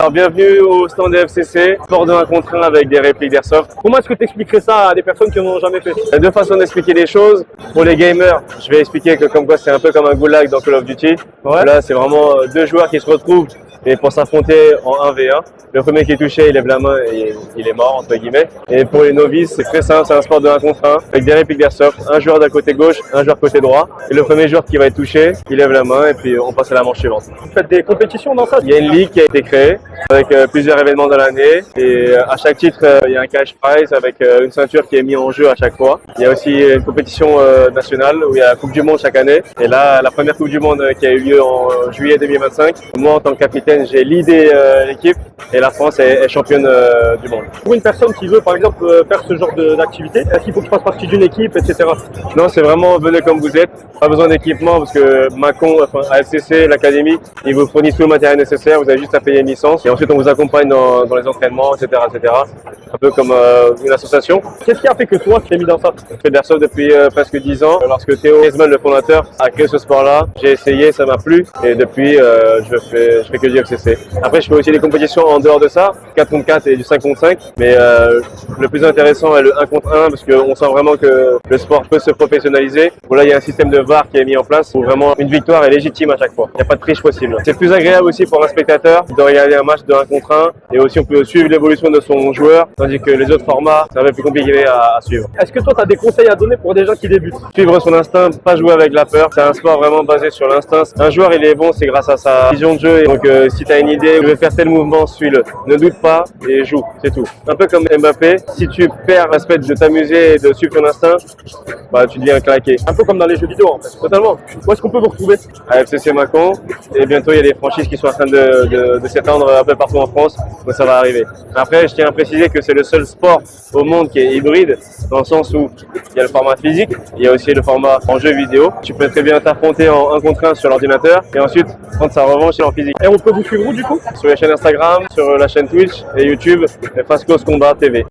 Alors bienvenue au stand de FCC, sport de 1 contre 1 avec des répliques d'Airsoft. Comment est-ce que tu expliquerais ça à des personnes qui n'en ont jamais fait? Il y a deux façons d'expliquer les choses. Pour les gamers, je vais expliquer que comme quoi c'est un peu comme un goulag dans Call of Duty. Ouais. Là c'est vraiment deux joueurs qui se retrouvent et pour s'affronter en 1v1. Le premier qui est touché, il lève la main et il est mort entre guillemets. Et pour les novices, c'est très simple, c'est un sport de 1 contre 1 avec des répliques d'Airsoft. Un joueur d'un côté gauche, un joueur côté droit. Et le premier joueur qui va être touché, il lève la main et puis on passe à la manche suivante. Vous faites des compétitions dans ça? Il y a une ligue qui a été créée avec plusieurs événements dans l'année et à chaque titre il y a un cash prize avec une ceinture qui est mise en jeu à chaque fois. Il y a aussi une compétition nationale où il y a la Coupe du Monde chaque année et là la première Coupe du Monde qui a eu lieu en juillet 2025. Moi en tant que capitaine j'ai leadé l'équipe et la France est championne du monde. Pour une personne qui veut par exemple faire ce genre d'activité, est-ce qu'il faut que je fasse partie d'une équipe, etc.? Non, c'est vraiment venez comme vous êtes, pas besoin d'équipement parce que Macon, enfin AFCC, l'académie, ils vous fournissent tout le matériel nécessaire, vous avez juste à payer une licence et ensuite on vous accompagne dans les entraînements, etc., etc. Un peu comme une association. Qu'est-ce qui a fait que toi tu t'es mis dans ça? Je fais de l'airsoft depuis presque 10 ans. Lorsque Théo Hesman, le fondateur, a créé ce sport-là, j'ai essayé, ça m'a plu et depuis je fais que du FCC. Après je fais aussi des compétitions en dehors de ça, 4 contre 4 et du 5 contre 5, mais le plus intéressant est le 1 contre 1 parce qu'on sent vraiment que le sport peut se professionnaliser. Bon, là il y a un système de VAR qui est mis en place où vraiment une victoire est légitime à chaque fois. Il n'y a pas de triche possible. C'est plus agréable aussi pour un spectateur de regarder un match de 1 contre 1 et aussi on peut suivre l'évolution de son joueur, tandis que les autres formats, c'est un peu plus compliqué à suivre. Est-ce que toi tu as des conseils à donner pour des gens qui débutent? Suivre son instinct, pas jouer avec la peur. C'est un sport vraiment basé sur l'instinct. Un joueur il est bon, c'est grâce à sa vision de jeu. Et donc si tu as une idée, tu veux faire tel mouvement, suis-le. Ne doute pas et joue, c'est tout. Un peu comme Mbappé, si tu perds l'aspect de t'amuser et de suivre ton instinct, bah tu deviens claqué. Un peu comme dans les jeux vidéo en fait. Totalement. Où est-ce qu'on peut vous retrouver? À FCC Macon et bientôt il y a des franchises qui sont en train de s'étendre un peu partout en France, donc ça va arriver. Après je tiens à préciser que c'est le seul sport au monde qui est hybride dans le sens où il y a le format physique, il y a aussi le format en jeu vidéo. Tu peux très bien t'affronter en 1 contre 1 sur l'ordinateur et ensuite prendre sa revanche en physique. Et on peut vous suivre où du coup? Sur les chaînes Instagram, sur la chaîne Twitch et YouTube, Fascos Combat TV.